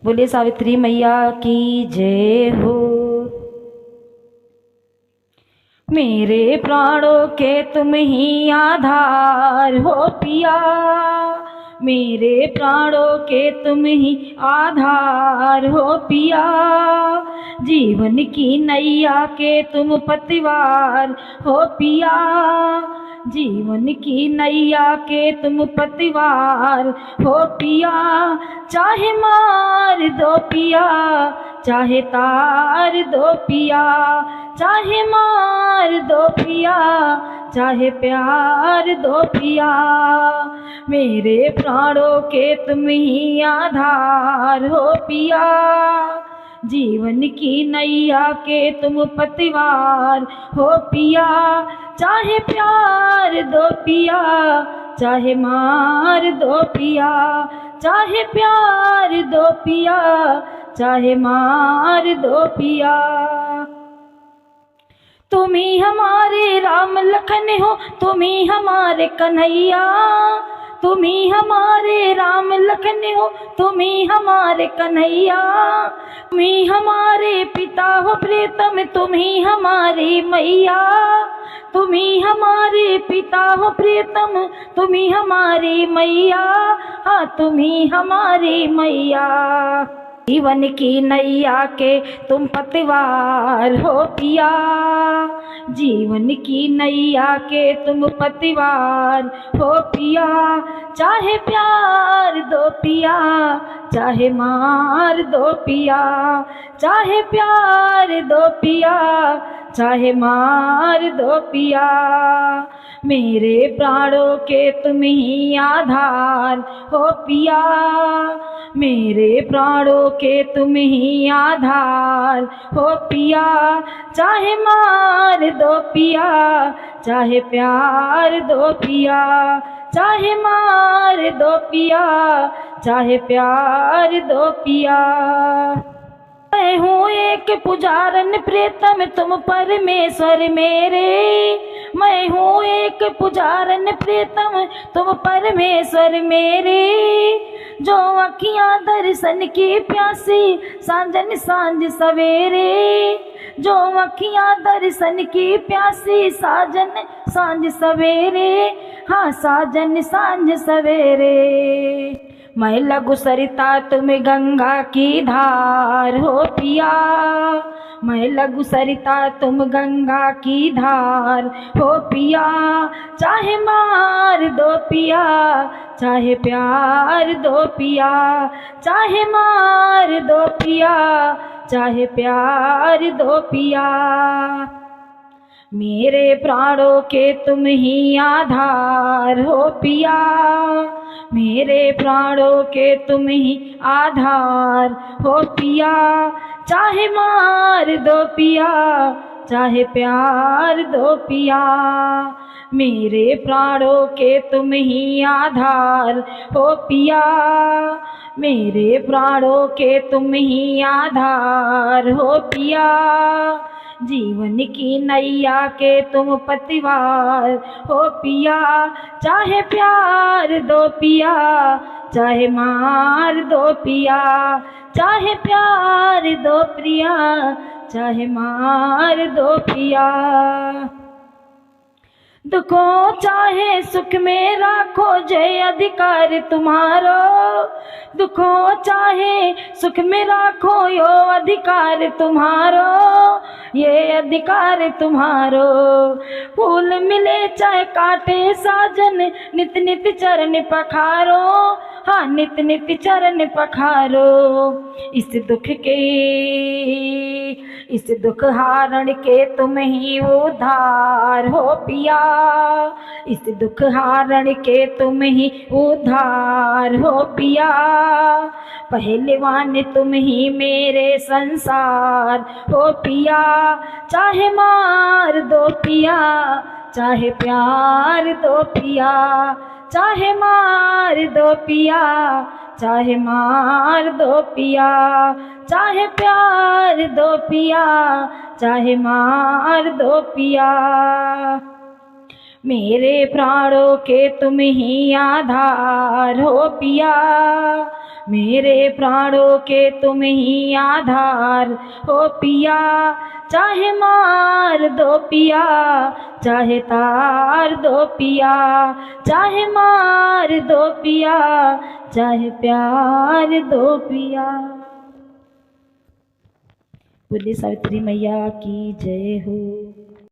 बोले सावित्री मैया की जय हो। मेरे प्राणों के तुम ही आधार हो पिया, मेरे प्राणों के तुम ही आधार हो पिया। जीवन की नैया के तुम पतवार हो पिया, जीवन की नैया के तुम पतवार हो पिया। चाहे मार दो पिया, चाहे तार दो पिया, चाहे मार दो पिया, चाहे प्यार दो पिया। मेरे प्राणों के तुम ही आधार हो पिया, जीवन की नैया के तुम पतवार हो पिया। चाहे प्यार दो पिया, चाहे मार दो पिया, चाहे प्यार दो पिया, चाहे मार दो पिया। तुम ही हमारे राम लखन हो, तुम ही हमारे कन्हैया, तुम ही हमारे राम लखन हो, तुम ही हमारे कन्हैया। तुम ही हमारे पिता हो प्रीतम, तुम ही हमारी मैया, तुम ही हमारे पिता हो प्रीतम, तुम ही हमारी मैया। हाँ तुम ही हमारी मैया। जीवन की नैया के तुम पतवार हो पिया, जीवन की नैया के तुम पतवार हो पिया। चाहे प्यार दो पिया, चाहे मार दो पिया, चाहे प्यार दो पिया, चाहे मार दो पिया। मेरे प्राणों के तुम ही आधार हो पिया, मेरे प्राणों के तुम ही आधार हो पिया। चाहे मार दो पिया, चाहे प्यार दो पिया, चाहे मार दो पिया, चाहे प्यार दो पिया। मैं हूँ एक पुजारन प्रीतम, तुम परमेश्वर मेरे। मैं हूँ एक पुजारन प्रीतम, तुम परमेश्वर मेरे। जो अखियाँ दर्शन की प्यासी, सांझन सांझ सवेरे। जो अखियाँ दर्शन की प्यासी, साजन सांझ सवेरे। हाँ साजन सांझ सवेरे। मैं लघु सरिता तुम गंगा की धार हो पिया, मैं लघु सरिता तुम गंगा की धार हो पिया। चाहे मार दो पिया, चाहे प्यार दो पिया, चाहे मार दो पिया, चाहे प्यार दो पिया। मेरे प्राणों के तुम ही आधार हो पिया, मेरे प्राणों के तुम ही आधार हो पिया। चाहे मार दो पिया, चाहे प्यार दो पिया। मेरे प्राणों के तुम ही आधार हो पिया, मेरे प्राणों के तुम ही आधार हो पिया। जीवन की नैया के तुम पतवार हो पिया। चाहे प्यार दो पिया, चाहे मार दो पिया, चाहे प्यार दो प्रिया, चाहे मार दो पिया। दुखों चाहे सुख में राखो, जय अधिकार तुम्हारो। दुखों चाहे सुख में राखो, यो अधिकार तुम्हारो, ये अधिकार तुम्हारो। फूल मिले चाहे काटे साजन, नित नित चरण पखारो। हाँ नित नित चरण पखारो। इस दुख के, इस दुख हारण के तुम ही उद्धार हो पिया, इस दुख हारण के तुम ही उद्धार हो पिया। पहलवान तुम ही मेरे संसार हो पिया। चाहे मार दो पिया, चाहे प्यार दो पिया, चाहे मार दो पिया, चाहे मार दो पिया, चाहे प्यार दो पिया, चाहे मार दो पिया। मेरे प्राणों के तुम ही आधार हो पिया, मेरे प्राणों के तुम ही आधार हो पिया। चाहे मार दो पिया, चाहे तार दो पिया, चाहे मार दो पिया, चाहे प्यार दो पिया। बोलिए सावित्री मैया की जय हो।